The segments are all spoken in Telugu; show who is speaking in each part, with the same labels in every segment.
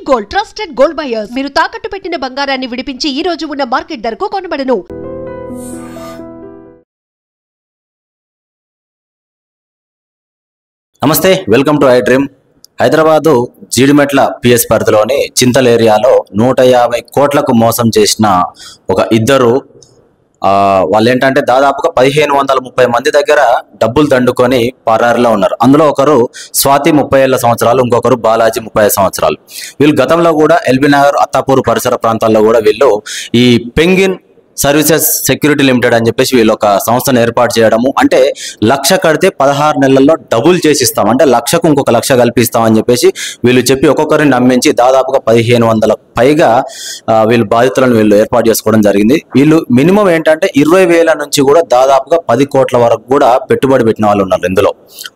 Speaker 1: గోల్డ్ ట్రస్టెడ్ గోల్డ్ బయర్స్ మీరు తాకట్టు పెట్టిన బంగారాన్ని విడిపించి ఈ రోజు ఉన్న మార్కెట్ ధరకు కొనబడను.
Speaker 2: నమస్తే, welcome to I dream. Hyderabad Jeedimetla PS పరిధిలోని చింతల్ ఏరియాలో 150 కోట్లకు మోసం చేసిన ఒక ఇద్దరు వాళ్ళు ఏంటంటే దాదాపుగా 1530 మంది దగ్గర డబ్బులు దండుకొని పరారిలో ఉన్నారు. అందులో ఒకరు స్వాతి 30 సంవత్సరాలు, ఇంకొకరు బాలాజీ 35 సంవత్సరాలు. వీళ్ళు గతంలో కూడా ఎల్బీ నగర్, అత్తాపూర్ పరిసర ప్రాంతాల్లో కూడా వీళ్ళు ఈ పెంగిన్ సర్వీసెస్ సెక్యూరిటీ లిమిటెడ్ అని చెప్పేసి వీళ్ళు ఒక సంస్థను ఏర్పాటు చేయడము, అంటే 1,00,000 కడితే 16 నెలల్లో డబుల్ చేసిస్తాం, అంటే 1,00,000కు ఇంకొక 1,00,000 కల్పిస్తాం అని చెప్పేసి వీళ్ళు చెప్పి ఒక్కొక్కరిని నమ్మించి దాదాపుగా 1500 పైగా వీళ్ళు బాధితులను వీళ్ళు ఏర్పాటు చేసుకోవడం జరిగింది. వీళ్ళు మినిమం ఏంటంటే 20,000 నుంచి కూడా దాదాపుగా 10 కోట్ల వరకు కూడా పెట్టుబడి పెట్టిన వాళ్ళు ఉన్నారు. ఇందులో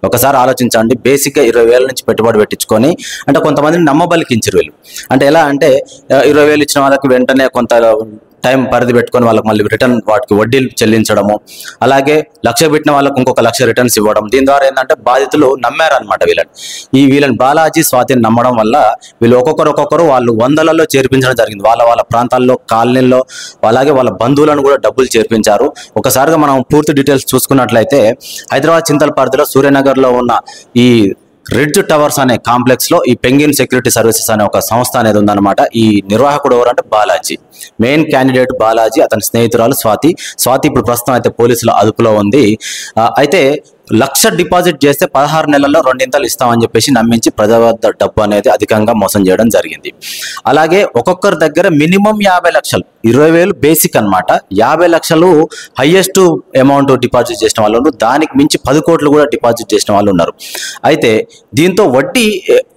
Speaker 2: ఒకసారి ఆలోచించండి, బేసిక్గా 20,000 నుంచి పెట్టుబడి పెట్టించుకొని, అంటే కొంతమందిని నమ్మబలికించారు వీళ్ళు. అంటే ఎలా అంటే 20,000 ఇచ్చిన వాళ్ళకి వెంటనే కొంత టైం పరిధి పెట్టుకొని వాళ్ళకి మళ్ళీ రిటర్న్ వాటికి వడ్డీలు చెల్లించడము, అలాగే 1,00,000 పెట్టిన వాళ్ళకు ఇంకొక 1,00,000 రిటర్న్స్ ఇవ్వడం. దీని ద్వారా ఏంటంటే బాధితులు నమ్మారనమాట వీళ్ళని బాలాజీ, స్వాతిని నమ్మడం వల్ల వీళ్ళు ఒక్కొక్కరు వాళ్ళు 100లలో చేర్పించడం జరిగింది. వాళ్ళ ప్రాంతాల్లో, కాలనీల్లో, అలాగే వాళ్ళ బంధువులను కూడా డబ్బులు చేర్పించారు. ఒకసారిగా మనం పూర్తి డీటెయిల్స్ చూసుకున్నట్లయితే హైదరాబాద్ చింతల్ పరిధిలో సూర్యనగర్లో ఉన్న ఈ రిడ్జ్ టవర్స్ అనే కాంప్లెక్స్ లో ఈ పెంగిన్ సెక్యూరిటీ సర్వీసెస్ అనే ఒక సంస్థ అనేది ఉందన్నమాట. ఈ నిర్వాహకుడు ఎవరంటే బాలాజీ, మెయిన్ క్యాండిడేట్ బాలాజీ, అతని స్నేహితురాలు స్వాతి. ఇప్పుడు ప్రస్తుతం అయితే పోలీసుల అదుపులో ఉంది. అయితే 1,00,000 డిపాజిట్ చేస్తే 16 నెలల్లో 2 ఇస్తామని చెప్పేసి నమ్మించి ప్రజల వద్ద డబ్బు అనేది అధికంగా మోసం చేయడం జరిగింది. అలాగే ఒక్కొక్కరి దగ్గర మినిమం 50 లక్షలు, 20,000 బేసిక్ అనమాట, 50 లక్షలు హైయెస్ట్ అమౌంట్ డిపాజిట్ చేసిన వాళ్ళు ఉన్నారు. దానికి మించి 10 కోట్లు కూడా డిపాజిట్ చేసిన వాళ్ళు ఉన్నారు. అయితే దీంతో వడ్డీ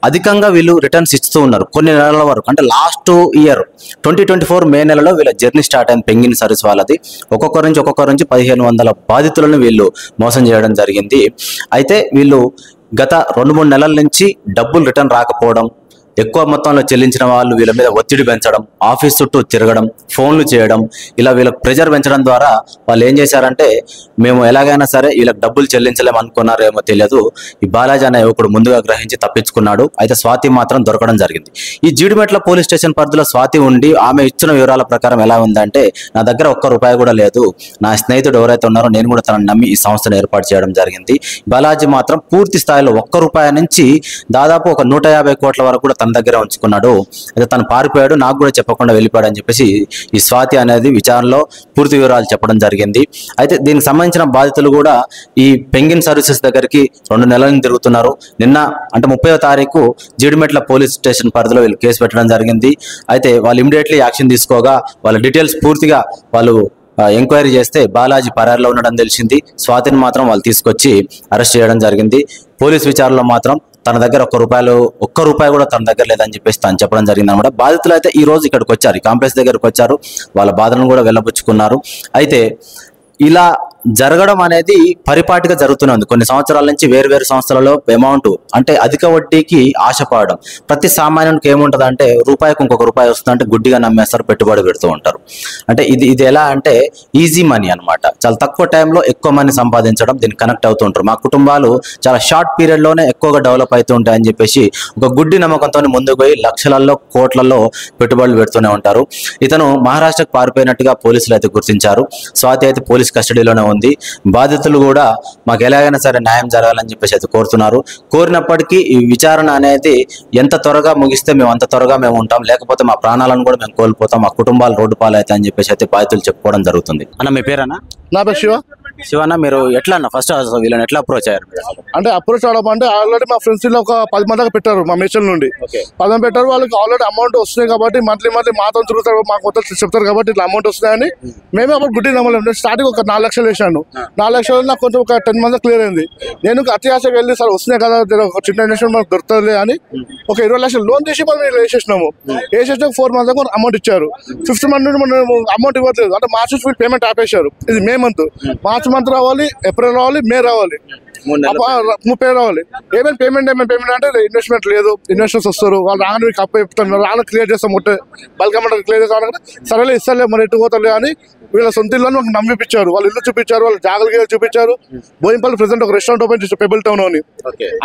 Speaker 2: అధికంగా వీళ్ళు రిటర్న్స్ ఇస్తూ ఉన్నారు కొన్ని నెలల వరకు. అంటే లాస్ట్ ఇయర్ 2024 మే నెలలో వీళ్ళ జర్నీ స్టార్ట్ అయింది పెంగిన్ సర్వీస్ వాళ్ళది. ఒక్కొక్కరి నుంచి 1,500 బాధితులను వీళ్ళు మోసం చేయడం జరిగింది. అయితే వీళ్ళు గత 2-3 నెలల నుంచి డబ్బులు రిటర్న్ రాకపోవడం, ఎక్కువ మొత్తంలో చెల్లించిన వాళ్ళు వీళ్ళ మీద ఒత్తిడి పెంచడం, ఆఫీస్ చుట్టూ తిరగడం, ఫోన్లు చేయడం, ఇలా వీళ్ళకి ప్రెజర్ పెంచడం ద్వారా వాళ్ళు ఏం చేశారంటే మేము ఎలాగైనా సరే వీళ్ళకి డబ్బులు చెల్లించలేము అనుకున్నారేమో తెలియదు, ఈ బాలాజీ అనే యువకుడు ముందుగా గ్రహించి తప్పించుకున్నాడు. అయితే స్వాతి మాత్రం దొరకడం జరిగింది. ఈ జీడిమెట్ల పోలీస్ స్టేషన్ పరిధిలో స్వాతి ఉండి ఆమె ఇచ్చిన వివరాల ప్రకారం ఎలా ఉందంటే, నా దగ్గర ₹1 కూడా లేదు, నా స్నేహితుడు ఎవరైతే ఉన్నారో నేను కూడా తనని నమ్మి ఈ సంస్థను ఏర్పాటు చేయడం జరిగింది. బాలాజీ మాత్రం పూర్తి స్థాయిలో ₹1 నుంచి దాదాపు ఒక 150 కోట్ల వరకు కూడా తన దగ్గర ఉంచుకున్నాడు. అయితే తను పారిపోయాడు, నాకు కూడా చెప్పకుండా వెళ్ళిపోయాడు అని చెప్పేసి ఈ స్వాతి అనేది విచారణలో పూర్తి వివరాలు చెప్పడం జరిగింది. అయితే దీనికి సంబంధించిన బాధితులు కూడా ఈ పెంగిన్ సర్వీసెస్ దగ్గరికి 2 నెలల నుంచి తిరుగుతున్నారు. నిన్న అంటే 30వ తారీఖు జీడిమెట్ల పోలీస్ స్టేషన్ పరిధిలో వీళ్ళు కేసు పెట్టడం జరిగింది. అయితే వాళ్ళు ఇమీడియట్లీ యాక్షన్ తీసుకోగా వాళ్ళ డీటెయిల్స్ పూర్తిగా వాళ్ళు ఎంక్వైరీ చేస్తే బాలాజీ పరారిలో ఉండడం తెలిసింది. స్వాతిని మాత్రం వాళ్ళు తీసుకొచ్చి అరెస్ట్ చేయడం జరిగింది. పోలీస్ విచారణలో మాత్రం తన దగ్గర ₹1 కూడా తన దగ్గర లేదని చెప్పేసి తను చెప్పడం జరిగింది అనమాట. బాధితులు అయితే ఈ రోజు ఇక్కడికి వచ్చారు, ఈ కాంప్లెక్స్ దగ్గరకు వచ్చారు, వాళ్ళ బాధలను కూడా వెళ్ళబుచ్చుకున్నారు. అయితే ఇలా జరగడం అనేది పరిపాటిగా జరుగుతూనే ఉంది. కొన్ని సంవత్సరాల నుంచి వేరు సంస్థలలో అమౌంట్ అంటే అధిక వడ్డీకి ఆశపడడం. ప్రతి సామాన్యునికి ఏముంటుంది అంటే రూపాయికి ఇంకొక రూపాయి వస్తుందంటే గుడ్డిగా నమ్మేస్తారు, పెట్టుబడి పెడుతూ ఉంటారు. అంటే ఇది ఎలా అంటే ఈజీ మనీ అనమాట, చాలా తక్కువ టైంలో ఎక్కువ మనీ సంపాదించడం, దీనికి కనెక్ట్ అవుతూ ఉంటారు. మా కుటుంబాలు చాలా షార్ట్ పీరియడ్లోనే ఎక్కువగా డెవలప్ అవుతూ ఉంటాయని చెప్పేసి ఒక గుడ్డి నమ్మకంతో ముందుకు పోయి లక్షలలో కోట్లలో పెట్టుబడులు పెడుతూనే ఉంటారు. ఇతను మహారాష్ట్రకు పారిపోయినట్టుగా పోలీసులు అయితే గుర్తించారు. స్వాతి అయితే పోలీస్ కస్టడీలోనే ఉంది. బాధితులు కూడా మాకు ఎలాగైనా సరే న్యాయం జరగాలని చెప్పేసి అయితే కోరినప్పటికీ ఈ విచారణ అనేది ఎంత త్వరగా ముగిస్తే మేము అంత త్వరగా మేము ఉంటాం, లేకపోతే మా ప్రాణాలను కూడా మేము కోల్పోతాం, మా కుటుంబాలు రోడ్డు పాలవుతాయి అని చెప్పేసి అయితే బాధితులు చెప్పుకోవడం జరుగుతుంది. అన్న మీ పేరన్నా?
Speaker 3: నా పేరు శివ.
Speaker 2: శివన్న, మీరు ఎట్లా అన్న ఫస్ట్ వీళ్ళని ఎట్లా అప్రోచ్ అయ్యారు?
Speaker 3: అంటే అప్రోచ్ అవడం అంటే ఆల్రెడీ మా ఫ్రెండ్స్ లో ఒక 10 మంది దాకా పెట్టారు, మా మేషన్ నుండి 10 మంది పెట్టారు. వాళ్ళకి ఆల్రెడీ అమౌంట్ వస్తున్నాయి కాబట్టి మంత్లీ మాతో తిరుగుతారు, మాకు మొత్తం చెప్తారు కాబట్టి ఇట్లా అమౌంట్ వస్తున్నాయని మేమే అప్పుడు గుడ్డి నమ్మలేము. స్టార్టింగ్ ఒక 4 లక్షలు వేసాను. 4 లక్షలు నాకు కొంచెం ఒక 10 మంది క్లియర్ అయింది. నేను అత్యాశకి వెళ్ళి సార్ వస్తున్నాయి కదా ఒక చిన్న ఇన్వెస్ట్మెంట్ మనకు దొరుకుతుంది అని ఒక 20 లక్షలు లోన్ చేసి మనం వేసేసినాము. 4 మంత్ దాకా అమౌంట్ ఇచ్చారు. 5th మంత్ నుండి మనం అమౌంట్ ఇవ్వట్లేదు. అంటే మార్చి పేమెంట్ ఆపేశారు. ఇది మే మంత్. మార్చి నెక్స్ట్ మంత్ రావాలి, ఏప్రిల్ రావాలి, మే రావాలి, 30 రావాలి. ఏమైనా పేమెంట్ అంటే ఇన్వెస్ట్మెంట్ లేదు, ఇన్వెస్టర్స్ వస్తారు, వాళ్ళు రాగానే మీకు అప్పు చెప్తాను, రాగానే క్లియర్ చేస్తాం, బల్క్ అమౌంట్ క్లియర్ చేస్తాం, సరేలే ఇస్తలే మరి ఎటు పోతలే అని వీళ్ళ సొంత ఇల్లు మాకు నమ్మిపించారు. వాళ్ళు ఇల్లు చూపించారు, వాళ్ళు జాగ్రత్తగా చూపించారు. బోయింపల్లి ప్రెసెంట్ ఒక రెస్టారెంట్ ఓపెన్ చేశారు పెబుల్ టౌన్ అని,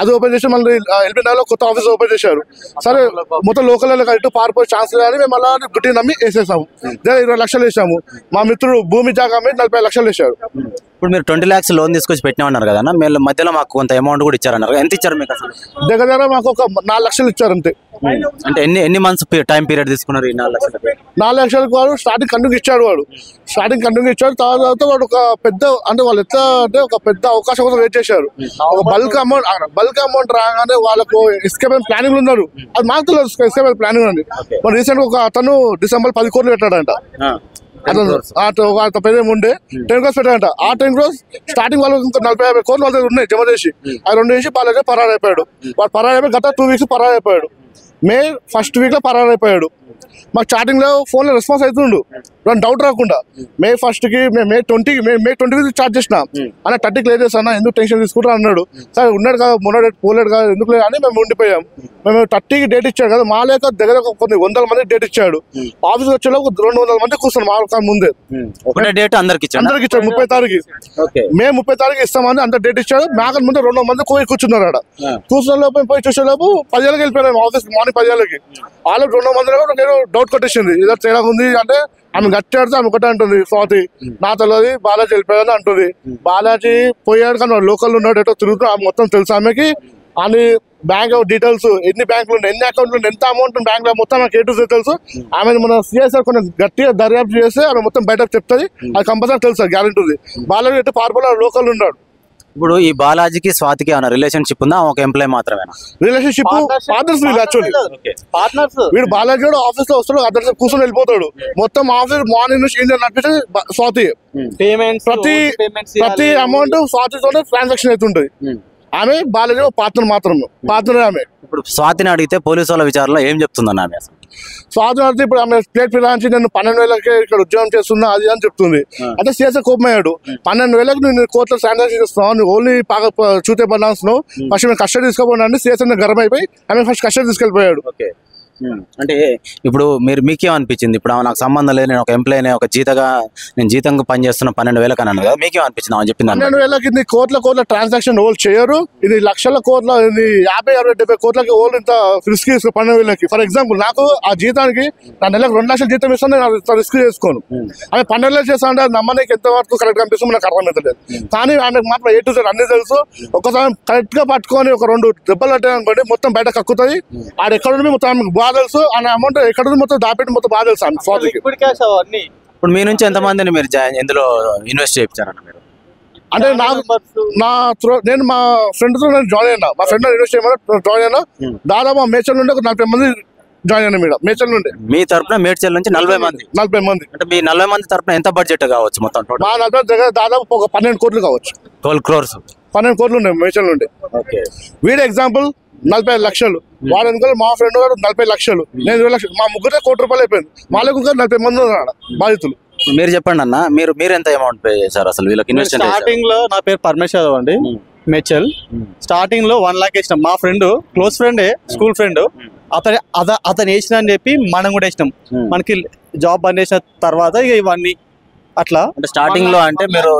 Speaker 3: అది ఓపెన్ చేసి మళ్ళీ ఎల్బీనగర్లో కొత్త ఆఫీస్ ఓపెన్ చేశారు. సరే మొత్తం లోకల్ ఇటు పారిపోయే ఛాన్స్ లేదని మేము అలా గుట్టి నమ్మి వేసేసాము. 20 లక్షలు వేసాము. మా మిత్రుడు భూమి జాగా మీద 40 లక్షలు వేసాడు.
Speaker 2: ఇప్పుడు మీరు 20 lakhs లోన్ తీసుకొచ్చి పెట్టినామన్నారు కదా, మీరు మధ్యలో మాకు కొంత అమౌంట్ కూడా ఇచ్చారన్నారు. ఎంత ఇచ్చారు మీకు అసలు?
Speaker 3: దగ్గర మాకు ఒక 4 లక్షలు ఇచ్చారు అంతే.
Speaker 2: అంటే ఎన్ని మంత్స్ టైం పీరియడ్ తీసుకున్నారు ఈ 4 లక్షలు?
Speaker 3: 4 లక్షలకు వాడు స్టార్టింగ్ కంటిన్యూ ఇచ్చాడు. తర్వాత వాడు ఒక పెద్ద అంటే వాళ్ళు ఎట్లా అంటే ఒక పెద్ద అవకాశం కోసం వెయిట్ చేశారు. ఒక బల్క్ అమౌంట్ రాగానే వాళ్ళకు ఎస్కేప్ ప్లానింగ్ ఉన్నారు. అది మాకు తెలియదు ఎస్కేప్ ప్లానింగ్ ఉంది. మరి రీసెంట్ ఒక అతను December 10 కోట్లు పెట్టాడంట. పెద్ద ఉండే 10 crores పెట్టాడంట. ఆ 10 crores స్టార్టింగ్ వాళ్ళు ఇంకా 40-50 కోట్లు వాళ్ళ ఉన్నాయి జమ చేసి, ఆ 2 వేసి పాలైతే పరారు అయిపోయాడు. వాడు పరారు అయిపోయి గత 2 weeks పరారు అయిపోయాడు. మే 1st week లో పరారు అయిపోయాడు. మాకు స్టార్టింగ్ లో ఫోన్ లో రెస్పాన్స్ అవుతుండు, డౌట్ రాకుండా. మే 1st కి మే 20 చార్జ్ చేసిన అన్న 30 క్లియర్ చేస్తాను, ఎందుకు టెన్షన్ తీసుకుంటా అన్నాడు. సరే ఉన్నాడు కదా, మొన్న డేట్ పోలేడు కదా, ఎందుకు లేదు అని మేము ఉండిపోయాం. మేము 30కి డేట్ ఇచ్చాడు కదా, మా లేక దగ్గర కొన్ని 100 మంది డేట్ ఇచ్చాడు. ఆఫీస్కి వచ్చేలోపు 200 మంది కూర్చున్నాం మా ముందే.
Speaker 2: ఒకటే డేట్ అందరికి ఇచ్చాడు
Speaker 3: 30 తారీఖు. మే 30 తారీఖు ఇస్తామని అంత డేట్ ఇచ్చాడు. మాకు ముందు 200 మంది కూర్చున్నారు. ఆడ కూర్చున్న లోపు పోయి చూసేలోపు 10 గంటలకు వెళ్ళిపోయాను ఆఫీస్. మార్నింగ్ 10 గంటలకి వాళ్ళు 200 మంది నేను డౌట్ కొట్టేసింది, ఏదో తేడా ఉంది అంటే. ఆమె గట్టి ఆడితే ఆమె ఒకటే అంటుంది, స్వాతి నా తెలియదు, బాలాజీ వెళ్ళిపోయాదని అంటుంది. బాలాజీ పోయాడు కానీ లోకల్ ఉన్నాడు, ఎటో తిరుగుతూ ఆమె మొత్తం తెలుసు ఆమెకి. అని బ్యాంక్ డీటెయిల్స్, ఎన్ని బ్యాంకులు ఉన్నాయి, ఎన్ని అకౌంట్లు ఉన్నాయి, ఎంత అమౌంట్ బ్యాంక్ లో మొత్తం ఆమె A to Z తెలుసు. ఆమె మన సిఎస్ఆర్ కొన్ని గట్టిగా దర్యాప్తు చేస్తే ఆమె మొత్తం బయటకు చెప్తుంది. అది కంపల్సరీ తెలుసు, గ్యారెంటీ ఉంది. బాలాజీ ఎటు పార్పల్ లోకల్ ఉన్నాడు.
Speaker 2: ఇప్పుడు ఈ బాలాజీకి స్వాతికి ఏమైనా రిలేషన్షిప్ ఉందా? ఒక ఎంప్లాయ్ మాత్రమేనా?
Speaker 3: రిలేషన్షిప్ పార్ట్నర్స్ వీళ్ళు యాక్చువల్లీ. వీడు బాలాజీ కూడా ఆఫీస్ లో వస్తాడు, అతను కూర్చొని వెళ్ళిపోతాడు. మొత్తం ఆఫీస్ మార్నింగ్ నుంచి ఇండియన్ నడిపించి స్వాతి ప్రతి అమౌంట్ స్వాతితోనే ట్రాన్సాక్షన్ అవుతుంటది. ఆమె బాలాజీ పార్ట్నర్ మాత్రం, పార్ట్నర్ ఆమె.
Speaker 2: ఇప్పుడు స్వాతిని అడిగితే పోలీసు వాళ్ళ విచారణలో ఏం చెప్తుందన్న ఆమె?
Speaker 3: స్వాతి అడిగితే ఇప్పుడు ఆమె ప్లేట్ ఫిరాయించి నేను 12,000 ఇక్కడ ఉద్యోగం చేస్తున్నా అది అని చెప్తుంది. అంటే సిఎస్ఆర్ కోపం అయ్యాడు. 12,000 నేను కోర్టులో ట్రాన్సాక్షన్ చేస్తున్నావు, నువ్వు ఓన్లీ చూతే పడాల్సిన ఫస్ట్ మేము కస్టడీ తీసుకోపోయినా సిఎస్ఆర్ గర్వం అయిపోయి ఆమె ఫస్ట్ కస్టడీ తీసుకెళ్ళిపోయాడు.
Speaker 2: అంటే ఇప్పుడు మీకేమనిపించింది? ఇప్పుడు నాకు సంబంధం లేదు, నేను ఒక ఎంప్లాయీ, ఒక నేను జీతంగా పనిచేస్తున్న 12,000 అని అన్నాను కదా, మీకేమనిపించింది ఆమె చెప్పింది?
Speaker 3: 12,000కి ఇది కోట్ల ట్రాన్సాక్షన్ ఓల్ చేయరు. ఇది లక్షల కోట్ల, ఇది 50, 60, 70 కోట్లకి ఓల్ ఇంత రిస్క్ తీసుకో 12,000కి. ఫర్ ఎగ్జాంపుల్ నాకు ఆ జీతానికి నా నెలకు 2 లక్షలు జీతం ఇస్తాను, నేను రిస్క్ చేసుకోను. ఆమె 12,000 చేస్తా అంటే నమ్మడానికి ఎంత వరకు కరెక్ట్ అనిపిస్తుంది నాకు అర్థమవుతలేదు. కానీ ఆమెకు మాత్రం A to Z అన్ని తెలుసు. ఒకసారి కరెక్ట్ గా పట్టుకొని ఒక 2 దెబ్బలు పట్టాయనుకోండి మొత్తం బయట కక్కుతుంది. ఆడ ఎక్కడ మొత్తం తెలుసు అనే అమౌంట్ ఎక్కడ మొత్తం దాపెట్టి మొత్తం బాగా తెలుసు.
Speaker 2: ఇప్పుడు మీ నుంచి ఎంతమందిని మీరు ఎందులో ఇన్వెస్ట్ చేయించారన్న మీరు?
Speaker 3: అంటే నేను మా ఫ్రెండ్ తో నేను జాయిన్ అయినా, మా ఫ్రెండ్ ఇన్వెస్ట్ చేయమని జాయిన్ అయినా. దాదాపు మా మేడ్చల్ నుండి ఒక 40 మంది జాయిన్ అయినా. మేడం మేడ్చల్ నుండి,
Speaker 2: మీ తరపున మేడ్చల్ నుంచి 40 మంది?
Speaker 3: 40 మంది.
Speaker 2: అంటే మీ 40 మంది తరపున ఎంత బడ్జెట్ కావచ్చు మొత్తం?
Speaker 3: మా 40 దగ్గర దాదాపు ఒక 12 కోట్లు కావచ్చు.
Speaker 2: 12 crores
Speaker 3: 12 కోట్లు ఉన్నాయి మేడ్చల్ నుండి. వీడి ఎగ్జాంపుల్ 45 లక్షలు, వాడు అనుకోవాలి మా ఫ్రెండ్ గారు 40 లక్షలు, నేను 20 లక్షలు, మా ముగ్గురే ₹1 కోటి అయిపోయింది. వాళ్ళకు 40 మంది ఉన్నారు బాధితులు.
Speaker 2: మీరు చెప్పండి అన్న, మీరు ఎంత అమౌంట్ పే చేశారు అసలు వీళ్ళకి ఇన్వెస్ట్?
Speaker 4: స్టార్టింగ్ లో నా పేరు పరమేశ్వర్ అండి, మేడ్చల్. స్టార్టింగ్ లో 1 lakh వేసినాం. మా ఫ్రెండ్ క్లోజ్ ఫ్రెండే, స్కూల్ ఫ్రెండ్, అతను వేసిన అని చెప్పి మనం కూడా వేసినాం. మనకి జాబ్ బంద్ చేసిన తర్వాత ఇక ఇవన్నీ అట్లా
Speaker 2: స్టార్టింగ్ లో అంటే మీరు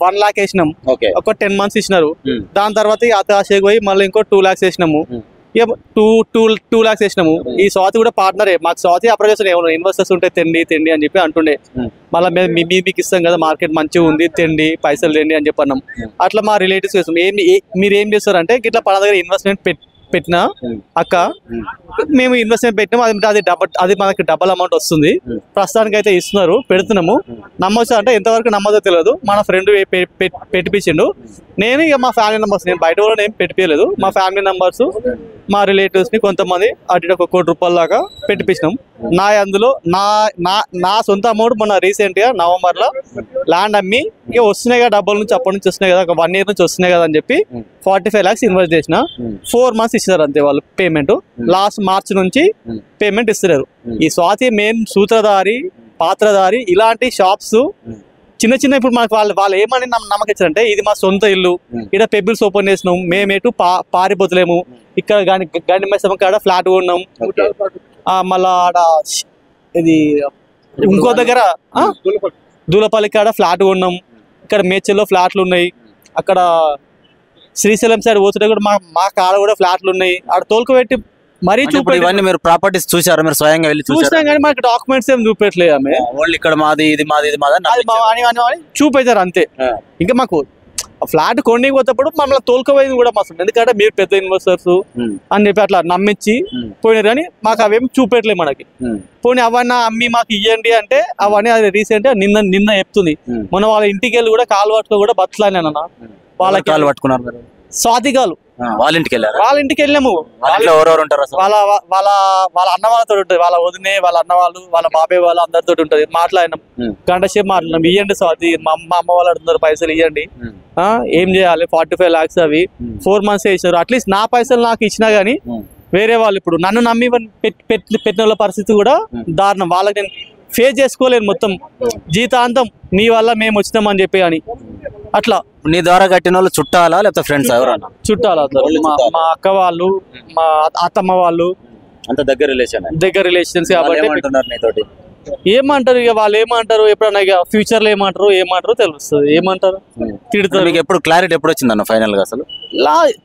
Speaker 4: 1 lakh వేసినాం. ఒక 10 months ఇచ్చినారు. దాని తర్వాత ఆశకి పోయి మళ్ళీ ఇంకో 2 lakhs వేసినాము. ఇక 2 lakhs వేసినాము. ఈ స్వాతి కూడా పార్ట్నరే మాకు. స్వాతి అప్రోచ్ చేసిన ఏమన్నా ఇన్వెస్టర్స్ ఉంటే తెండి అని చెప్పి అంటుండే. మళ్ళీ మీకు ఇస్తాం కదా, మార్కెట్ మంచిగా ఉంది, తెండి పైసలు తెండి అని చెప్పి అన్నాం. అట్లా మా రిలేటివ్స్ వేస్తాం. మీరు ఏం చేస్తారంటే ఇట్లా పలా దగ్గర ఇన్వెస్ట్మెంట్ పెట్టినా అక్క, మేము ఇన్వెస్ట్మెంట్ పెట్టినాము, అది మనకి డబల్ అమౌంట్ వస్తుంది. ప్రస్తుతానికి అయితే ఇస్తున్నారు, పెడుతున్నాము. నమ్మొచ్చా అంటే ఎంతవరకు నమ్మదో తెలియదు. మన ఫ్రెండ్ పెట్టిపించిండు. నేను ఇక మా ఫ్యామిలీ మెంబర్స్, నేను బయట కూడా ఏం పెట్టిపోయలేదు. మా ఫ్యామిలీ మెంబర్స్, మా రిలేటివ్స్ ని కొంతమంది అటు ఒక ₹1 దాకా పెట్టిపించినాం. అందులో నా సొంత అమౌంట్ మొన్న రీసెంట్ గా November లో ల్యాండ్ అమ్మి ఇక వస్తున్నాయి కదా డబ్బుల నుంచి, అప్పటి నుంచి వస్తున్నాయి కదా, ఒక 1 year నుంచి వస్తున్నాయి కదా అని చెప్పి 45 lakhs ఇన్వెస్ట్ చేసిన. 4 months ఇస్తారు అంతే వాళ్ళు పేమెంట్. లాస్ట్ మార్చ్ నుంచి పేమెంట్ ఇస్తున్నారు. ఈ స్వాతి మెయిన్ సూత్రధారి, పాత్రధారి. ఇలాంటి షాప్స్ చిన్న చిన్న ఇప్పుడు మనకు వాళ్ళు ఏమని నమ్మకం ఇచ్చారంటే ఇది మా సొంత ఇల్లు, ఇక్కడ పెబిల్స్ ఓపెన్ చేసినాం, మేమేటు పారిపోతలేము, ఇక్కడ గండి మైసమ్మ కాడ ఫ్లాట్ కొన్నాం, మళ్ళా ఆడ ఇది ఇంకో దగ్గర దూలపల్లి కాడ ఫ్లాట్ కొన్నాం, ఇక్కడ మేడ్చల్లో ఫ్లాట్లు ఉన్నాయి, అక్కడ శ్రీశైలం సైడ్ పోతుంటే కూడా మా కాడ కూడా ఫ్లాట్లు ఉన్నాయి, ఆడ తోలుకు పెట్టి మరీ
Speaker 2: ఇవన్నీ మీరు ప్రాపర్టీస్ చూసారా? మీరు స్వయంగా వెళ్ళి
Speaker 4: చూసినాం కానీ మాకు డాక్యుమెంట్స్ ఏం చూపెట్టలేదు ఆమె.
Speaker 2: ఓన్లీ ఇక్కడ మాది ఇది మాది ఇది మాది
Speaker 4: అని చూపించారు అంతే. ఇంకా మాకు ఫ్లాట్ కొన్ని పోతేప్పుడు మమ్మల్ని తోలుకోపోయింది కూడా మస్తు, ఎందుకంటే మీరు పెద్ద ఇన్వెస్టర్స్ అని చెప్పి అట్లా నమ్మించి పోయినారు కానీ మాకు అవేం చూపెట్టలేదు మనకి. పోనీ అవన్నీ అమ్మి మాకు ఇవ్వండి అంటే అవన్నీ అది రీసెంట్ నిన్న చెప్తుంది. మొన్న వాళ్ళ ఇంటికి వెళ్ళి కూడా కాలు పట్టుకో కూడా బతలానన్న వాళ్ళకి
Speaker 2: కాలు పట్టుకున్నారు.
Speaker 4: స్వాతిగాలు
Speaker 2: వాళ్ళ ఇంటికి వెళ్ళారు.
Speaker 4: వాళ్ళ ఇంటికి వెళ్ళాము.
Speaker 2: ఎవరెవరు ఉంటారు?
Speaker 4: వాళ్ళ అన్న వాళ్ళతో ఉంటుంది, వాళ్ళ వదినే వాళ్ళ అన్న వాళ్ళు వాళ్ళ బాబాయ్ వాళ్ళు అందరితో ఉంటది. మాట్లాడినాం, గంట సేపు మాట్లాడినాం. ఇవ్వండి స్వాతి, మా అమ్మ వాళ్ళు అడుగుతున్నారు పైసలు ఇవ్వండి, ఏం చేయాలి 45 lakhs అవి 4 months వేసారు. అట్లీస్ట్ నా పైసలు నాకు ఇచ్చినా గానీ వేరే వాళ్ళు ఇప్పుడు నన్ను నమ్మి పెట్టిన వాళ్ళ పరిస్థితి కూడా దారుణం. వాళ్ళకి నేను ఫేస్ చేసుకోలేను మొత్తం జీతాంతం, నీ వల్ల మేము వచ్చినామని చెప్పి అని. అట్లా
Speaker 2: నీ ద్వారా కట్టిన వాళ్ళు చుట్టాలా లేకపోతే ఫ్రెండ్స్? ఎవరన్నా
Speaker 4: చుట్టాలు, మా అక్క వాళ్ళు, మా అత్తమ్మ వాళ్ళు,
Speaker 2: అంత దగ్గర
Speaker 4: రిలేషన్స్ కాబట్టి
Speaker 2: నీతోటి
Speaker 4: ఏమంటారు ఇక వాళ్ళు ఏమంటారు, ఎప్పుడన్నా ఇక ఫ్యూచర్ లో ఏమంటారో తెలుస్తుంది. ఏమంటారు, తిడతారు.
Speaker 2: మీకు ఎప్పుడు క్లారిటీ ఎప్పుడు వచ్చిందన్న ఫైనల్ గా? అసలు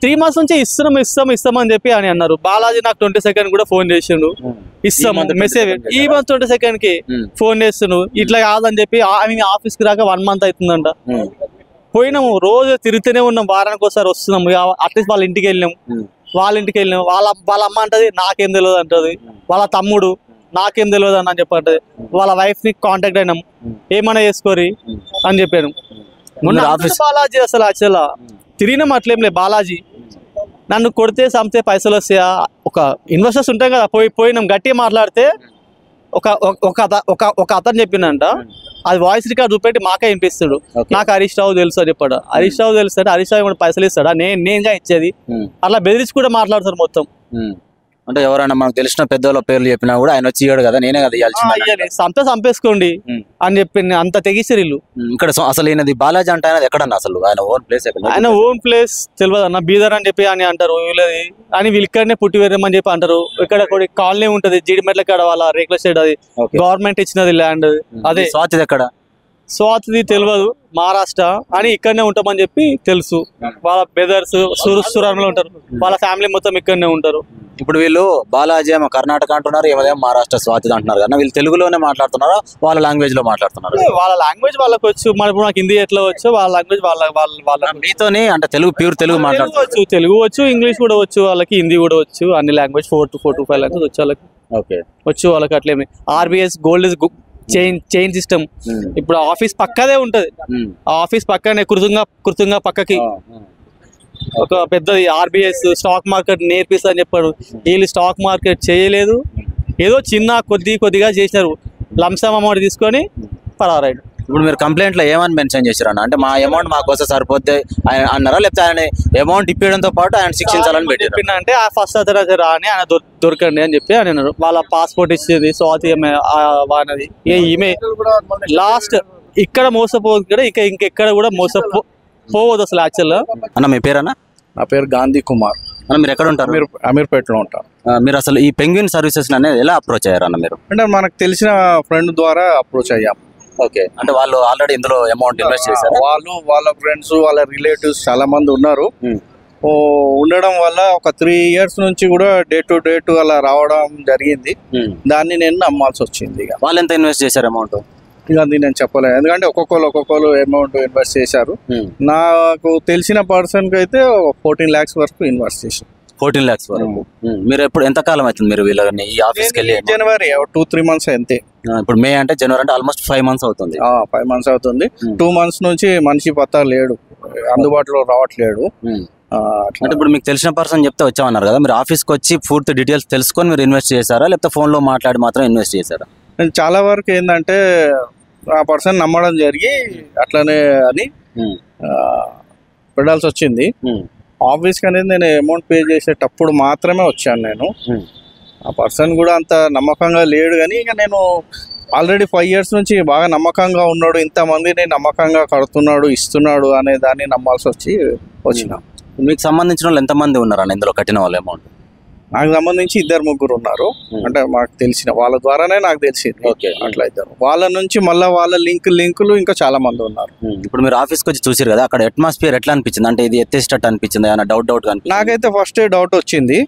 Speaker 4: 3 months నుంచి ఇస్తాం అని చెప్పి అని అన్నారు. బాలాజీ నాకు 22nd కూడా ఫోన్ చేసిండు, ఇస్తాం మెసేజ్. ఈ మంత్ 22nd కి ఫోన్ చేస్తుండు, ఇట్లా కాదని చెప్పి ఆఫీస్ కి రాక 1 month అవుతుందంట. పోయినాము, రోజు తిరుగుతూనే ఉన్నాం, వారానికి ఒకసారి వస్తున్నాము. అట్లీస్ట్ వాళ్ళ ఇంటికి వెళ్ళినాము, వాళ్ళ అమ్మ అంటది నాకేం తెలియదు అంటది, వాళ్ళ తమ్ముడు నాకేం తెలియదు అని చెప్పంటది, వాళ్ళ వైఫ్ ని కాంటాక్ట్ అయినాం, ఏమన్నా చేసుకోరి అని చెప్పాను. బాలాజీ అసలు యాక్చువల్గా తిరిగినాం, అట్లేం లేదు. బాలాజీ నన్ను కొడితే సంతే పైసలు వస్తాయా, ఒక ఇన్వెస్టర్స్ ఉంటాం కదా, పోయినాం గట్టిగా మాట్లాడితే ఒక అతను చెప్పిందంట, అది వాయిస్ రికార్డ్ చూపెట్టి మాకే వినిపిస్తాడు. నాకు హరీష్ రావు తెలుసు అని చెప్పాడు. హరీష్ రావు తెలుసు అంటే హరీష్ రావు పైసలు ఇస్తాడా, నేనుగా ఇచ్చేది, అట్లా బెదిరించి కూడా మాట్లాడతారు మొత్తం.
Speaker 2: అంటే ఎవరైనా మనకు తెలిసిన పెద్దోళ్ళ పేర్లు చెప్పినా కూడా ఆయన వచ్చి ఇయ్యాడు కదా, నేనే కదా ఇవ్వాలి,
Speaker 4: చంపేసుకోండి అని చెప్పి అంత తెగిస్తారు ఇల్లు.
Speaker 2: ఇక్కడ అసలు ఈయనది బాలాజీ అంటే ఆయన ఎక్కడన్నా అసలు ఆయన ఓన్ ప్లేస్?
Speaker 4: ఆయన ఓన్ ప్లేస్ తెలియదు అన్న, బీదర్ అని చెప్పి అని అంటారు వీళ్ళది అని, వీళ్ళు ఇక్కడనే పుట్టి వేరమని చెప్పి అంటారు. ఇక్కడ కాలనీ ఉంటది జీడిమెట్ల కాడ, వాళ్ళ రేకుల షెడ్, అది గవర్నమెంట్ ఇచ్చినది ల్యాండ్. అదే
Speaker 2: స్వాతి ఎక్కడ?
Speaker 4: స్వాతిది తెలియదు, మహారాష్ట్ర అని, ఇక్కడనే ఉంటామని చెప్పి తెలుసు. వాళ్ళ బ్రదర్స్ సూరంలో ఉంటారు, వాళ్ళ ఫ్యామిలీ మొత్తం ఇక్కడనే ఉంటారు.
Speaker 2: ఇప్పుడు వీళ్ళు బాలాజీ ఏమో కర్ణాటక అంటున్నారు, ఏమేమో మహారాష్ట్ర స్వాతి అంటున్నారు కదా, వీళ్ళు తెలుగులోనే మాట్లాడుతున్నారా వాళ్ళ లాంగ్వేజ్ లో మాట్లాడుతున్నారు?
Speaker 4: వాళ్ళ లాంగ్వేజ్ వాళ్ళకి వచ్చు, మరి ఇప్పుడు నాకు హిందీ ఎట్లా వచ్చు, వాళ్ళ లాంగ్వేజ్ వాళ్ళ
Speaker 2: మీతోని అంటే ప్యూర్ తెలుగు మాట్లాడుతున్నారు?
Speaker 4: తెలుగు వచ్చు, ఇంగ్లీష్ కూడా వచ్చు వాళ్ళకి, హిందీ కూడా వచ్చు, అన్ని లాంగ్వేజ్ 4 to 5 లాంగ్వేజ్ వచ్చు వాళ్ళకి.
Speaker 2: ఓకే,
Speaker 4: వచ్చు వాళ్ళకి. అట్లేమి RBS gold is chain system. ఇప్పుడు ఆఫీస్ పక్కదే ఉంటది, ఆఫీస్ పక్కనే కృతంగా పక్కకి ఒక పెద్దది RBS స్టాక్ మార్కెట్ నేర్పిస్తా అని చెప్పాడు. వీళ్ళు స్టాక్ మార్కెట్ చేయలేదు, ఏదో చిన్న కొద్దిగా చేసినారు, లంసమ్ అమౌంట్ తీసుకొని పరారాడు.
Speaker 2: ఇప్పుడు మీరు కంప్లైంట్ లో ఏమని మెన్షన్ చేశారన్న? అంటే మా అమౌంట్ మాకు వస్తే సరిపోతే ఆయన అన్నారా, లేకపోతే ఆయన అమౌంట్ ఇప్పించడంతో పాటు ఆయన శిక్షించాలని పెట్టారు?
Speaker 4: అంటే ఆ ఫస్ట్ అతను రాని ఆయన దొరకండి అని చెప్పి అని అన్నారు. వాళ్ళ పాస్పోర్ట్ ఇచ్చేది స్వాతి వానది, ఈమె లాస్ట్ ఇక్కడ మోసపోదు కదా, ఇంకెక్కడ కూడా పోవద్దు అసలు యాక్చువల్గా.
Speaker 2: అన్న మీ పేరన్నా?
Speaker 3: నా పేరు గాంధీ కుమార్.
Speaker 2: అన్న మీరు ఎక్కడ ఉంటారు?
Speaker 3: మీరు అమీర్పేటలో ఉంటారు.
Speaker 2: మీరు అసలు ఈ పెంగ్విన్ సర్వీసెస్ అనేది ఎలా అప్రోచ్ అయ్యారన్న మీరు?
Speaker 3: అంటే మనకు తెలిసిన ఫ్రెండ్ ద్వారా అప్రోచ్ అయ్యాం.
Speaker 2: ఓకే, అంటే వాళ్ళు ఆల్రెడీ ఇందులో అమౌంట్ ఇన్వెస్ట్ చేశారు?
Speaker 3: వాళ్ళ ఫ్రెండ్స్ వాళ్ళ రిలేటివ్స్ చాలా మంది ఉన్నారు. ఉండడం వల్ల ఒక 3 years నుంచి కూడా డే టు అలా రావడం జరిగింది. దాన్ని నేను నమ్మాల్సి వచ్చింది. ఇక
Speaker 2: వాళ్ళు ఎంత ఇన్వెస్ట్ చేశారు అమౌంట్?
Speaker 3: ఇక అది నేను చెప్పలేదు, ఎందుకంటే ఒక్కొక్కరు అమౌంట్ ఇన్వెస్ట్ చేశారు. నాకు తెలిసిన పర్సన్ కి అయితే 14 lakhs వరకు ఇన్వెస్ట్ చేశారు.
Speaker 2: 14 lakhs వరకు. మీరు ఎప్పుడు ఎంత కాలం అవుతుంది మీరు వీళ్ళని ఈ ఆఫీస్కి వెళ్ళి?
Speaker 3: జనవరి 2-3 months అంతే.
Speaker 2: ఇప్పుడు మే అంటే జనవరి అంటే ఆల్మోస్ట్ 5 months అవుతుంది.
Speaker 3: 5 months అవుతుంది. 2 months నుంచి మనిషి పత్తా లేడు, అందుబాటులో రావట్లేడు.
Speaker 2: అంటే ఇప్పుడు మీకు తెలిసిన పర్సన్ చెప్తే వచ్చామన్నారు కదా, మీరు ఆఫీస్కి వచ్చి పూర్తి డీటెయిల్స్ తెలుసుకొని మీరు ఇన్వెస్ట్ చేశారా, లేకపోతే ఫోన్లో మాట్లాడి మాత్రం ఇన్వెస్ట్ చేశారా?
Speaker 3: చాలా వరకు ఏంటంటే ఆ పర్సన్ నమ్మడం జరిగి అట్లనే అని పెట్టాల్సి వచ్చింది. ఆఫీస్కి అనేది నేను అమౌంట్ పే చేసేటప్పుడు మాత్రమే వచ్చాను నేను. ఆ పర్సన్ కూడా అంత నమ్మకంగా లేడు, కానీ ఇక నేను
Speaker 5: ఆల్రెడీ 5 years నుంచి బాగా నమ్మకంగా ఉన్నాడు, ఇంతమందిని నమ్మకంగా కడుతున్నాడు, ఇస్తున్నాడు అనే దాన్ని నమ్మాల్సి వచ్చిన.
Speaker 2: మీకు సంబంధించిన వాళ్ళు ఎంతమంది ఉన్నారన్న ఇందులో కట్టిన వాళ్ళు అమౌంట్?
Speaker 5: నాకు సంబంధించి 2-3 ఉన్నారు. అంటే మాకు తెలిసిన వాళ్ళ ద్వారానే నాకు తెలిసింది. అట్లా 2 వాళ్ళ నుంచి మళ్ళీ వాళ్ళ లింకులు ఇంకా చాలా మంది ఉన్నారు.
Speaker 2: ఇప్పుడు మీరు ఆఫీస్కి వచ్చి చూసారు కదా, అక్కడ అట్మాస్ఫియర్ ఎట్లా అనిపించింది? అంటే ఇది ఎత్తేసేటట్టు అనిపించింది, ఏమైనా డౌట్
Speaker 5: నాకైతే ఫస్ట్ డౌట్ వచ్చింది.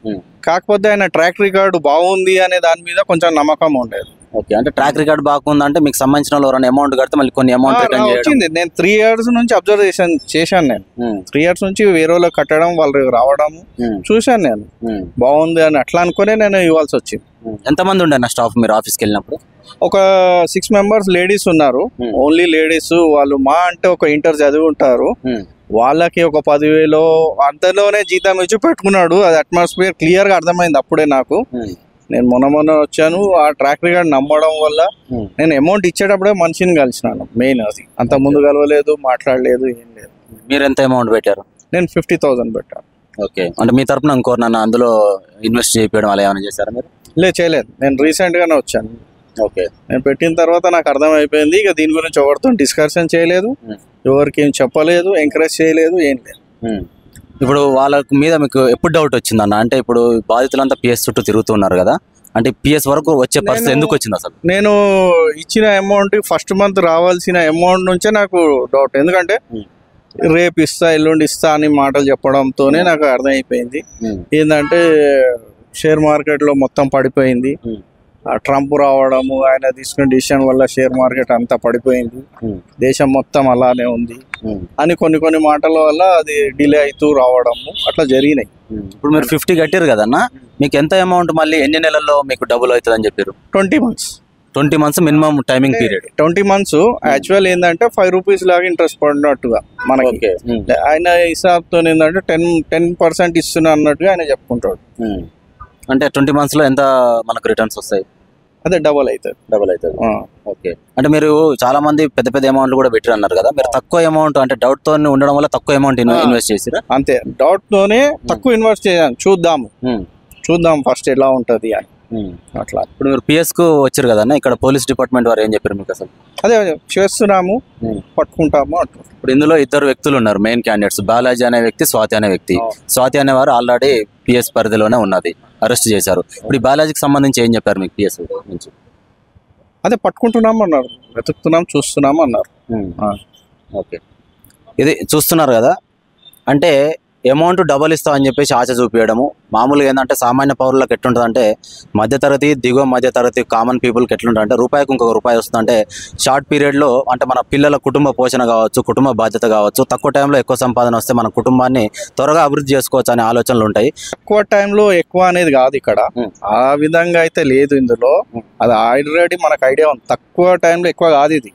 Speaker 5: కాకపోతే ఆయన ట్రాక్ రికార్డు బాగుంది అనే దాని మీద కొంచెం నమ్మకం ఉండేది.
Speaker 2: ఓకే, అంటే ట్రాక్ రికార్డ్ బాగుందంటే మీకు సంబంధించిన వాళ్ళు అమౌంట్ కడితే మళ్ళీ కొన్ని అమౌంట్
Speaker 5: వచ్చింది. నేను 3 years నుంచి అబ్జర్వేషన్ చేశాను. నేను 3 years నుంచి వేరే వాళ్ళు కట్టడం, వాళ్ళు రావడం చూశాను. నేను బాగుంది అని అట్లా అనుకునే నేను ఇవ్వాల్సి వచ్చింది.
Speaker 2: ఎంతమంది ఉండే నా స్టాఫ్ మీరు ఆఫీస్కి వెళ్ళినప్పుడు?
Speaker 5: ఒక 6 members లేడీస్ ఉన్నారు. Only ladies. వాళ్ళు మా అంటే ఒక ఇంటర్ చదివి ఉంటారు. వాళ్ళకి ఒక 10,000 అంతలోనే జీతం ఇచ్చి పెట్టుకున్నాడు. అది అట్మాస్ఫియర్ క్లియర్ గా అర్థమైంది అప్పుడే నాకు. నేను మొన్న వచ్చాను. ఆ ట్రాక్ రికార్డ్ నమ్మడం వల్ల నేను అమౌంట్ ఇచ్చేటప్పుడే మనిషిని కలిసినాను. మెయిన్ అది. అంత ముందు కలవలేదు, మాట్లాడలేదు, ఏం లేదు.
Speaker 2: మీరు ఎంత అమౌంట్ పెట్టారు?
Speaker 5: నేను 50,000 పెట్టాను.
Speaker 2: ఓకే, అంటే మీ తరపున ఇంకోరు నన్ను అందులో ఇన్వెస్ట్ చేయడం అలా ఏమైనా చేశారా మీరు?
Speaker 5: చేయలేదు. నేను రీసెంట్ గానే వచ్చాను.
Speaker 2: ఓకే,
Speaker 5: నేను పెట్టిన తర్వాత నాకు అర్థమైపోయింది. ఇక దీని గురించి ఎవరితో డిస్కషన్ చేయలేదు, ఎవరికి ఏం చెప్పలేదు, ఎంకరేజ్ చేయలేదు, ఏం లేదు.
Speaker 2: ఇప్పుడు వాళ్ళ మీద మీకు ఎప్పుడు డౌట్ వచ్చిందన్న? అంటే ఇప్పుడు బాధితులంతా పిఎస్ చుట్టూ తిరుగుతున్నారు కదా, అంటే పిఎస్ వరకు వచ్చే పరిస్థితి ఎందుకు వచ్చింది అసలు?
Speaker 5: నేను ఇచ్చిన అమౌంట్ ఫస్ట్ మంత్ రావాల్సిన అమౌంట్ నుంచే నాకు డౌట్. ఎందుకంటే రేపు ఇస్తా, ఎల్లుండి ఇస్తా అని మాటలు చెప్పడంతోనే నాకు అర్థమైపోయింది. ఏంటంటే షేర్ మార్కెట్ లో మొత్తం పడిపోయింది. ట్రంప్ రావడము, ఆయన తీసుకున్న డిసిషన్ వల్ల షేర్ మార్కెట్ అంతా పడిపోయింది. దేశం మొత్తం అలానే ఉంది అని కొన్ని మాటల వల్ల అది డిలే అవుతూ రావడము అట్లా జరిగినాయి.
Speaker 2: ఇప్పుడు మీరు 50 కట్టారు కదన్నా, మీకు ఎంత అమౌంట్ మళ్ళీ ఎన్ని నెలల్లో మీకు డబుల్ అవుతుంది అని చెప్పారు?
Speaker 5: 20 months.
Speaker 2: 20 months minimum timing period.
Speaker 5: 20 months actual ఏంటంటే 5 rupees లాగా ఇంట్రెస్ట్ పడినట్టుగా మనకి. ఆయన హిసాబ్తో ఏంటంటే 10% ఇస్తున్నా అన్నట్టుగా ఆయన చెప్పుకుంటాడు.
Speaker 2: అంటే 20 months లో ఎంత మనకు రిటర్న్స్ వస్తాయి?
Speaker 5: అదే డబల్ అవుతుంది.
Speaker 2: ఓకే, అంటే మీరు చాలా మంది పెద్ద అమౌంట్లు కూడా పెట్టారు అన్నారు కదా, మీరు తక్కువ అమౌంట్ అంటే డౌట్ తో ఉండడం వల్ల తక్కువ అమౌంట్ ఇన్వెస్ట్ చేసిరా?
Speaker 5: అంతే, డౌట్ తోనే తక్కువ ఇన్వెస్ట్ చేయాలి. చూద్దాం ఫస్ట్ ఎలా ఉంటది అని అట్లా.
Speaker 2: ఇప్పుడు మీరు పిఎస్ కు వచ్చారు కదా, ఇక్కడ పోలీస్ డిపార్ట్మెంట్ వారు ఏం చెప్పారు మీకు అసలు?
Speaker 5: అదే చేస్తున్నాము, పట్టుకుంటాము అంటారు.
Speaker 2: ఇప్పుడు ఇందులో 2 వ్యక్తులు ఉన్నారు మెయిన్ క్యాండిడేట్స్, బాలాజీ అనే వ్యక్తి, స్వాతి అనే వ్యక్తి. స్వాతి అనేవారు ఆల్రెడీ పిఎస్ పరిధిలోనే ఉన్నది, అరెస్ట్ చేశారు. ఇప్పుడు ఈ బాలాజీకి సంబంధించి ఏం చెప్పారు మీకు పిఎస్ నుంచి?
Speaker 5: అదే పట్టుకుంటున్నాము అన్నారు, వెతుకుతున్నాం, చూస్తున్నాము అన్నారు.
Speaker 2: ఓకే, ఇది చూస్తున్నారు కదా, అంటే అమౌంట్ డబల్ ఇస్తామని చెప్పేసి ఆశ చూపించడము. మామూలుగా ఏంటంటే సామాన్య పౌరులకు ఎట్లుంటుంది అంటే, మధ్యతరగతి, దిగువ మధ్యతరగతి కామన్ పీపుల్కి ఎట్లుంటుంది అంటే, రూపాయికి ఇంకొక రూపాయి వస్తుందంటే షార్ట్ పీరియడ్లో అంటే మన పిల్లల కుటుంబ పోషణ కావచ్చు, కుటుంబ బాధ్యత కావచ్చు, తక్కువ టైంలో ఎక్కువ సంపాదన వస్తే మన కుటుంబాన్ని త్వరగా అభివృద్ధి చేసుకోవచ్చు అనే ఆలోచనలు ఉంటాయి.
Speaker 5: తక్కువ టైంలో ఎక్కువ అనేది కాదు ఇక్కడ, ఆ విధంగా అయితే లేదు ఇందులో. అది ఆల్రెడీ మనకు ఐడియా ఉంది. తక్కువ టైంలో ఎక్కువ కాదు ఇది.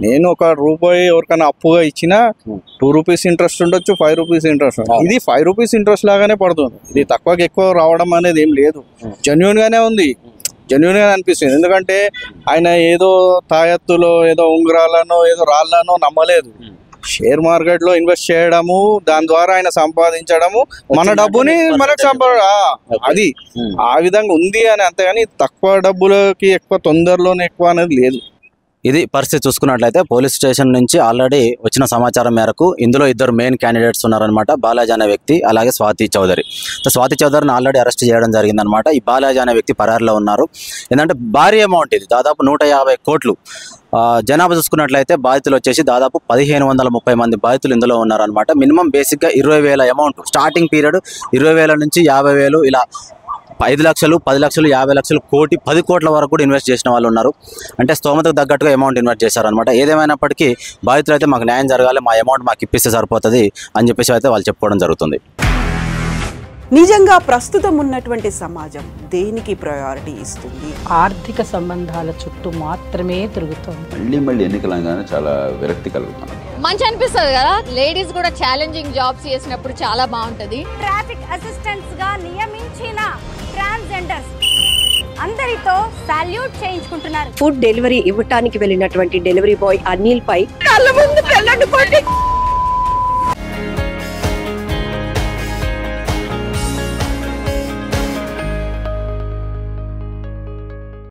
Speaker 5: నేను ₹1 ఎవరికైనా అప్పుగా ఇచ్చినా 2 rupees ఇంట్రెస్ట్ ఉండొచ్చు, 5 rupees ఇంట్రెస్ట్. ఇది 5 rupees ఇంట్రెస్ట్ లాగానే పడుతుంది. ఇది తక్కువకి ఎక్కువ రావడం అనేది ఏం లేదు, జెన్యూన్ గానే ఉంది, జెన్యూన్ గానే అనిపిస్తుంది. ఎందుకంటే ఆయన ఏదో తాయత్తులో ఏదో ఉంగరాలనో ఏదో రాళ్ళనో నమ్మలేదు. షేర్ మార్కెట్ లో ఇన్వెస్ట్ చేయడము, దాని ద్వారా ఆయన సంపాదించడము, మన డబ్బుని మనకు అది ఆ విధంగా ఉంది అని. అంతేగాని తక్కువ డబ్బులకి ఎక్కువ, తొందరలోనే ఎక్కువ అనేది లేదు.
Speaker 2: ఇది పరిస్థితి చూసుకున్నట్లయితే పోలీస్ స్టేషన్ నుంచి ఆల్రెడీ వచ్చిన సమాచారం మేరకు ఇందులో 2 మెయిన్ క్యాండిడేట్స్ ఉన్నారనమాట, బాలాజీ అనే వ్యక్తి అలాగే స్వాతి చౌదరి. స్వాతి చౌదరిని ఆల్రెడీ అరెస్ట్ చేయడం జరిగిందనమాట. ఈ బాలాజీ అనే వ్యక్తి పరారులో ఉన్నారు. ఏంటంటే భారీ అమౌంట్ ఇది, దాదాపు 150 కోట్లు. జనాభా చూసుకున్నట్లయితే బాధితులు వచ్చేసి దాదాపు 1,530 మంది బాధితులు ఇందులో ఉన్నారనమాట. మినిమం బేసిక్గా 20,000 అమౌంట్, స్టార్టింగ్ పీరియడ్ 20,000 నుంచి 50,000 ఇలా 5 లక్షలు, 10 లక్షలు, 50 లక్షలు, కోటి, 10 కోట్ల వరకు కూడా ఇన్వెస్ట్ చేసిన వాళ్ళు ఉన్నారు. అంటే స్తోమతకు తగ్గట్టుగా అమౌంట్ ఇన్వెస్ట్ చేశారనమాట. ఏదేమైనప్పటికీ బాధితులు అయితే మాకు న్యాయం జరగాలి, మా అమౌంట్ మాకు ఇప్పిస్తే సరిపోతుంది అని చెప్పేసి అయితే వాళ్ళు చెప్పుకోవడం జరుగుతుంది.
Speaker 6: నిజంగా ప్రస్తుతం ఉన్నటువంటి సమాజం దేనికి ప్రయారిటీ ఇస్తుంది?
Speaker 7: ఆర్థిక సంబంధాల చుట్టూ మాత్రమే తిరుగుతుంది.
Speaker 8: మళ్ళీ ఎన్నికలంగానే చాలా విరక్తి కలుగుతాం.
Speaker 9: మంచి అనిపిస్తుంది కదా, లేడీస్ కూడా ఛాలెంజింగ్ జాబ్స్ చేసినప్పుడు చాలా బాగుంటది.
Speaker 10: ట్రాఫిక్ అసిస్టెంట్స్ గా నియమించిన ట్రాన్స్జెండర్స్ అందరితో సాల్యూట్ చేయించుకుంటున్నారు.
Speaker 1: ఫుడ్ డెలివరీ ఇవ్వటానికి వెళ్ళినటువంటి డెలివరీ బాయ్ అనిల్ పై కళ్ళ ముందు